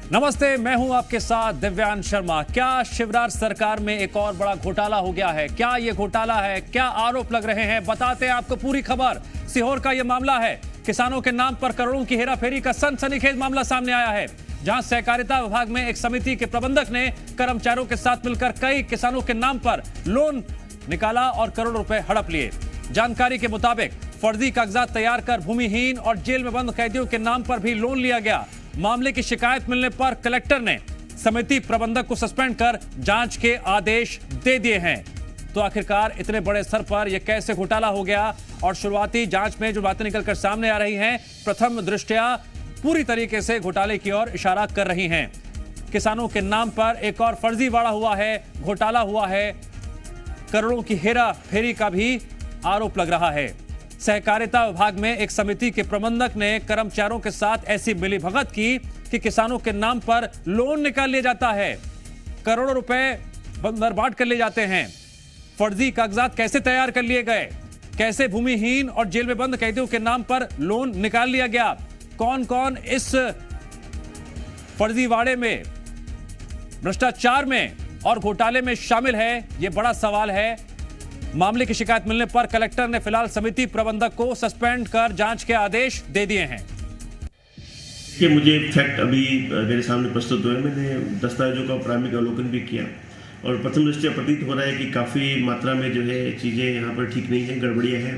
नमस्ते, मैं हूं आपके साथ दिव्यांश शर्मा। क्या शिवराज सरकार में एक और बड़ा घोटाला हो गया है? क्या ये घोटाला है? क्या आरोप लग रहे हैं? बताते हैं आपको पूरी खबर। सीहोर का ये मामला है। किसानों के नाम पर करोड़ों की हेराफेरी का सनसनीखेज मामला सामने आया है, जहां सहकारिता विभाग में एक समिति के प्रबंधक ने कर्मचारियों के साथ मिलकर कई किसानों के नाम पर लोन निकाला और करोड़ों रुपए हड़प लिए। जानकारी के मुताबिक फर्जी कागजात तैयार कर भूमिहीन और जेल में बंद कैदियों के नाम पर भी लोन लिया गया। मामले की शिकायत मिलने पर कलेक्टर ने समिति प्रबंधक को सस्पेंड कर जांच के आदेश दे दिए हैं। तो आखिरकार इतने बड़े स्तर पर यह कैसे घोटाला हो गया, और शुरुआती जांच में जो बातें निकलकर सामने आ रही हैं, प्रथम दृष्टया पूरी तरीके से घोटाले की ओर इशारा कर रही हैं। किसानों के नाम पर एक और फर्जीवाड़ा हुआ है, घोटाला हुआ है, करोड़ों की हेरा फेरी का भी आरोप लग रहा है। सहकारिता विभाग में एक समिति के प्रबंधक ने कर्मचारियों के साथ ऐसी मिलीभगत की कि किसानों के नाम पर लोन निकाल लिया जाता है, करोड़ों रुपए बर्बाद कर लिए जाते हैं। फर्जी कागजात कैसे तैयार कर लिए गए, कैसे भूमिहीन और जेल में बंद कैदियों के नाम पर लोन निकाल लिया गया, कौन कौन इस फर्जीवाड़े में, भ्रष्टाचार में और घोटाले में शामिल है, यह बड़ा सवाल है। मामले की शिकायत मिलने पर कलेक्टर ने फिलहाल समिति प्रबंधक को सस्पेंड कर जांच के आदेश दे दिए हैं। कि मुझे फैक्ट अभी मेरे सामने प्रस्तुत हुए, मैंने दस्तावेजों का प्रारंभिक अवलोकन भी किया और प्रथम दृष्टया प्रतीत हो रहा है कि काफ़ी मात्रा में जो है चीज़ें यहाँ पर ठीक नहीं है, गड़बड़ियाँ हैं।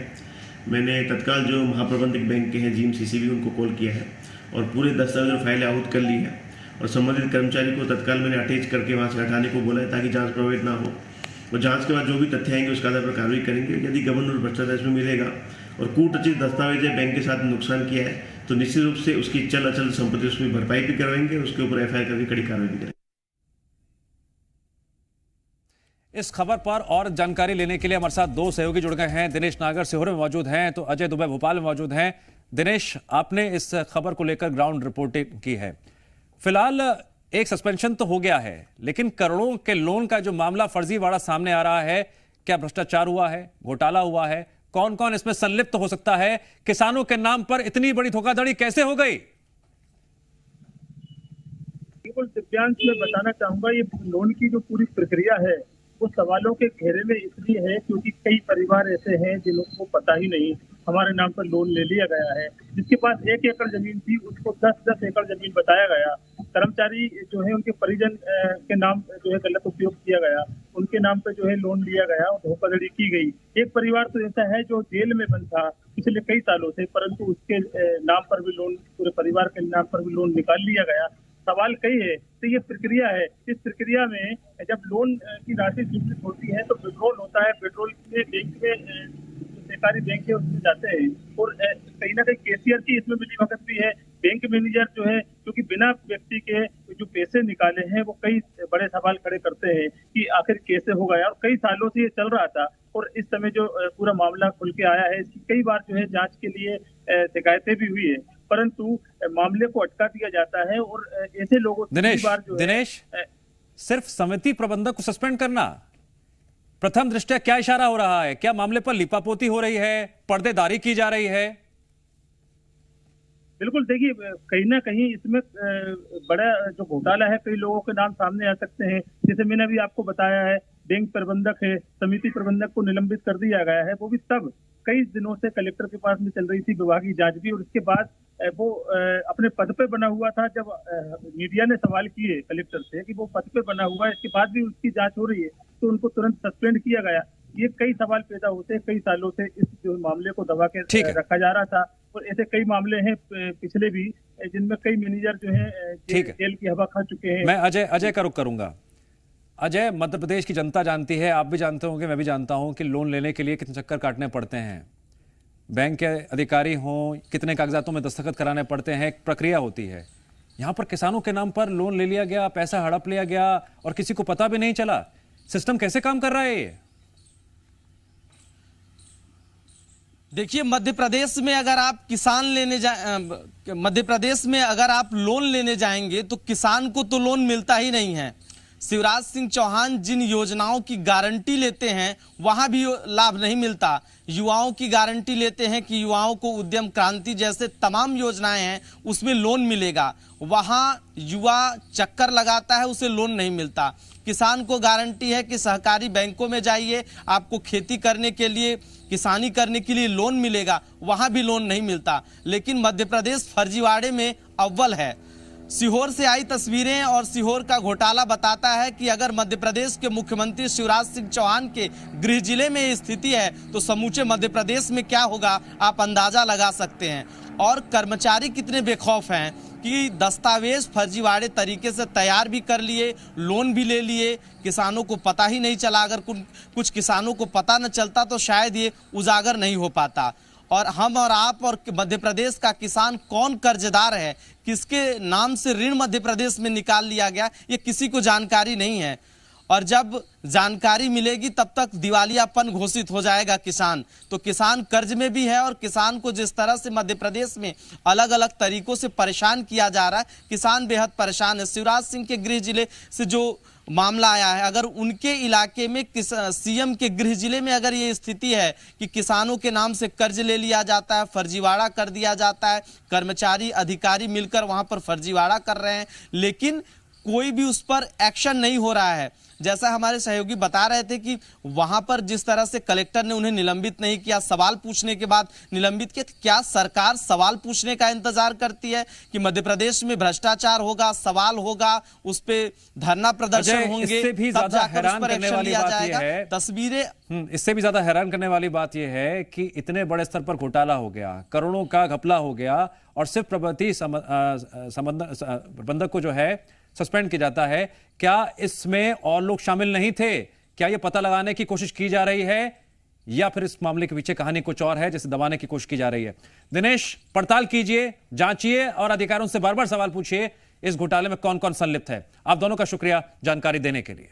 मैंने तत्काल जो महाप्रबंधक बैंक के हैं GMCCB, उनको कॉल किया है और पूरे दस्तावेज और फाइलें आहूत कर ली है और संबंधित कर्मचारी को तत्काल मैंने अटैच करके वहाँ से हटाने को बोला है ताकि जाँच प्रभावित ना हो। और जांच के बाद जो भी तथ्य आएंगे उसके आधार पर कार्रवाई करेंगे। यदि गबन और भ्रष्टाचार इसमें मिलेगा और कूटरचित दस्तावेज बैंक के साथ नुकसान किया है तो निश्चित रूप से उसकी चल अचल संपत्ति उसमें भरपाई भी करवाएंगे, उसके ऊपर FIR करके कड़ी कार्रवाई भी करेंगे। इस खबर पर और जानकारी लेने के लिए हमारे साथ दो सहयोगी जुड़ गए हैं। दिनेश नागर सीहोर में मौजूद हैं, तो अजय दुबे भोपाल में मौजूद हैं। दिनेश, आपने इस खबर को लेकर ग्राउंड रिपोर्टिंग की है। फिलहाल एक सस्पेंशन तो हो गया है, लेकिन करोड़ों के लोन का जो मामला फर्जीवाड़ा सामने आ रहा है, क्या भ्रष्टाचार हुआ है, घोटाला हुआ है, कौन कौन इसमें संलिप्त हो सकता है? किसानों के नाम पर इतनी बड़ी धोखाधड़ी कैसे हो गई? बिल्कुल दिव्यांश, मैं बताना चाहूंगा, ये लोन की जो पूरी प्रक्रिया है वो सवालों के घेरे में इसलिए है क्योंकि कई परिवार ऐसे हैं जिनको पता ही नहीं हमारे नाम पर लोन ले लिया गया है। जिसके पास 1 एकड़ जमीन थी उसको 10-10 एकड़ जमीन बताया गया। कर्मचारी जो है उनके परिजन के नाम जो है गलत उपयोग किया गया, उनके नाम पे जो है लोन लिया गया और धोखाधड़ी की गई। एक परिवार तो ऐसा है जो जेल में बंद था पिछले कई सालों से, परंतु उसके नाम पर भी लोन, पूरे परिवार के नाम पर भी लोन निकाल लिया गया। सवाल कई है, तो ये प्रक्रिया है। इस प्रक्रिया में जब लोन की राशि स्वीकृत होती है तो विड्रॉल होता है। विड्रॉल में बैंक में सरकारी बैंक है उसमें जाते हैं और कहीं ना कहीं कैशियर की इसमें मिलीभगत भी है। बैंक मैनेजर जो है, क्योंकि बिना व्यक्ति के जो पैसे निकाले हैं वो कई बड़े सवाल खड़े करते हैं कि आखिर कैसे हो गया, और कई सालों से ये चल रहा था और इस समय जो पूरा मामला खुल के आया है, इसकी कई बार जो है जांच के लिए शिकायतें भी हुई है, परंतु मामले को अटका दिया जाता है और ऐसे लोगों से दिनेश, सिर्फ समिति प्रबंधक को सस्पेंड करना, प्रथम दृष्टया क्या इशारा हो रहा है? क्या मामले पर लिपापोती हो रही है, पर्देदारी की जा रही है? बिल्कुल, देखिए कहीं ना कहीं इसमें बड़ा जो घोटाला है, कई लोगों के नाम सामने आ सकते हैं। जैसे मैंने अभी आपको बताया है, बैंक प्रबंधक है, समिति प्रबंधक को निलंबित कर दिया गया है। वो भी तब कई दिनों से कलेक्टर के पास में चल रही थी विभागीय जांच भी, और उसके बाद वो अपने पद पे बना हुआ था। जब मीडिया ने सवाल किए कलेक्टर से कि वो पद पे बना हुआ है, इसके बाद भी उसकी जांच हो रही है, तो उनको तुरंत सस्पेंड किया गया। ये कई सवाल पैदा होते हैं, कई सालों से इस जो मामले को दबा के रखा जा रहा था और ऐसे कई मामले हैं पिछले भी जिनमें कई मैनेजर जो है जेल की हवा खा चुके हैं। मैं अजय का रुख करूंगा। अजय, मध्य प्रदेश की जनता जानती है, आप भी जानते होंगे, मैं भी जानता हूं कि लोन लेने के लिए कितने चक्कर काटने पड़ते हैं, बैंक के अधिकारी हों, कितने कागजातों में दस्तखत कराने पड़ते हैं, एक प्रक्रिया होती है। यहां पर किसानों के नाम पर लोन ले लिया गया, पैसा हड़प लिया गया और किसी को पता भी नहीं चला। सिस्टम कैसे काम कर रहा है ये? देखिए, मध्य प्रदेश में अगर आप मध्य प्रदेश में अगर आप लोन लेने जाएंगे तो किसान को तो लोन मिलता ही नहीं है। शिवराज सिंह चौहान जिन योजनाओं की गारंटी लेते हैं वहां भी लाभ नहीं मिलता। युवाओं की गारंटी लेते हैं कि युवाओं को उद्यम क्रांति जैसे तमाम योजनाएं हैं उसमें लोन मिलेगा, वहां युवा चक्कर लगाता है उसे लोन नहीं मिलता। किसान को गारंटी है कि सहकारी बैंकों में जाइए, आपको खेती करने के लिए, किसानी करने के लिए लोन मिलेगा, वहां भी लोन नहीं मिलता। लेकिन मध्य प्रदेश फर्जीवाड़े में अव्वल है। सीहोर से आई तस्वीरें और सीहोर का घोटाला बताता है कि अगर मध्य प्रदेश के मुख्यमंत्री शिवराज सिंह चौहान के गृह जिले में स्थिति है तो समूचे मध्य प्रदेश में क्या होगा आप अंदाजा लगा सकते हैं। और कर्मचारी कितने बेखौफ हैं कि दस्तावेज फर्जीवाड़े तरीके से तैयार भी कर लिए, लोन भी ले लिए, किसानों को पता ही नहीं चला। अगर कुछ किसानों को पता न चलता तो शायद ये उजागर नहीं हो पाता। और हम और आप और मध्य प्रदेश का किसान कौन कर्जदार है, किसके नाम से ऋण मध्य प्रदेश में निकाल लिया गया, ये किसी को जानकारी नहीं है। और जब जानकारी मिलेगी तब तक दिवालियापन घोषित हो जाएगा किसान। तो किसान कर्ज में भी है और किसान को जिस तरह से मध्य प्रदेश में अलग अलग तरीकों से परेशान किया जा रहा है, किसान बेहद परेशान है। शिवराज सिंह के गृह जिले से जो मामला आया है, अगर उनके इलाके में सीएम के गृह जिले में अगर ये स्थिति है कि किसानों के नाम से कर्ज ले लिया जाता है, फर्जीवाड़ा कर दिया जाता है, कर्मचारी अधिकारी मिलकर वहां पर फर्जीवाड़ा कर रहे हैं, लेकिन कोई भी उस पर एक्शन नहीं हो रहा है। जैसा हमारे सहयोगी बता रहे थे कि वहां पर जिस तरह से कलेक्टर ने उन्हें निलंबित नहीं किया, सवाल पूछने के बाद निलंबित किया, क्या सरकार सवाल पूछने का इंतजार करती है कि मध्य प्रदेश में भ्रष्टाचार होगा, सवाल होगा, उस पे धरना प्रदर्शन होंगे, इससे भी ज्यादा हैरान करने वाली बात यह है, तस्वीरें इससे भी ज्यादा हैरान करने वाली बात यह है कि इतने बड़े स्तर पर घोटाला हो गया, करोड़ों का घपला हो गया और सिर्फ प्रवर्ती प्रबंधक को जो है सस्पेंड किया जाता है। क्या इसमें और लोग शामिल नहीं थे? क्या यह पता लगाने की कोशिश की जा रही है या फिर इस मामले के पीछे कहानी कुछ और है जिसे दबाने की कोशिश की जा रही है? दिनेश, पड़ताल कीजिए, जांचिए और अधिकारियों से बार बार सवाल पूछिए इस घोटाले में कौन कौन संलिप्त है। आप दोनों का शुक्रिया जानकारी देने के लिए।